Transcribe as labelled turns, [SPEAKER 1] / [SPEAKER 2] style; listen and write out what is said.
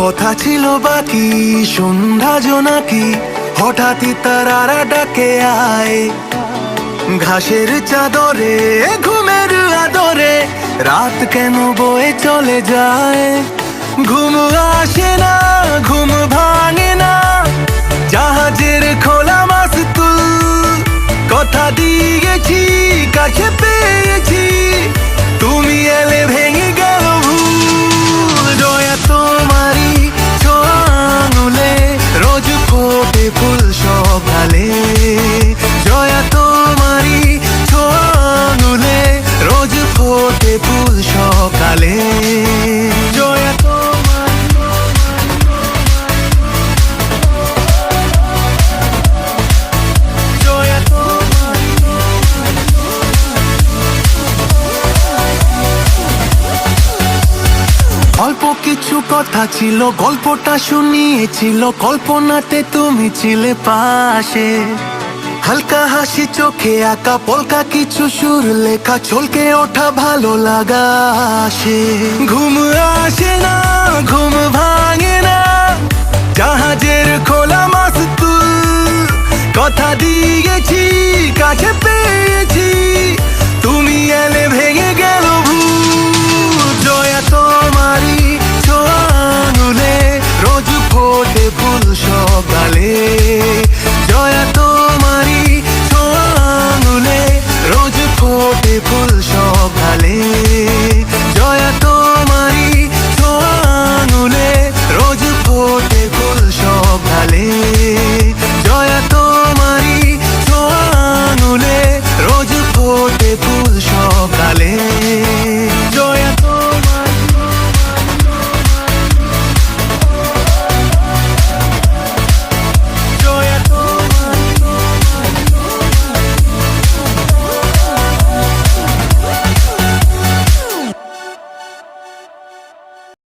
[SPEAKER 1] কথা ছিল বাকি সন্ধ্যা জোনাকি, হঠাৎই তারারা ডাকে আয়। ঘাসের চাদরে ঘুমের আদরে রাত কেন বয়ে চলে যায়। ঘুম আসে না, ঘুম ভাঙে না, জাহাজের খোলা মাস্তুল। কথা দিয়েছি, কাছে পেয়েছি, তুমি এলে ভেঙে গেল ভুল। দয়া তোমারই ছোঁয়া আঙুলে, রোজ ফোটে ফুল সকালে। জয়া তোমারই ছোঁয়া আঙুলে, রোজ ফোটে ফুল সকালে। জয়া অল্প কিছু কথা ছিল, গল্পটা শুনিয়েছিল, কল্পনাতে তুমি ছিলে পাশে। হালকা হাসি চোখে আঁকা, পলকা কিছু সুর লেখা, চলকে ওঠা ভালো লাগা আসে। ঘুম আসে না, ঘুম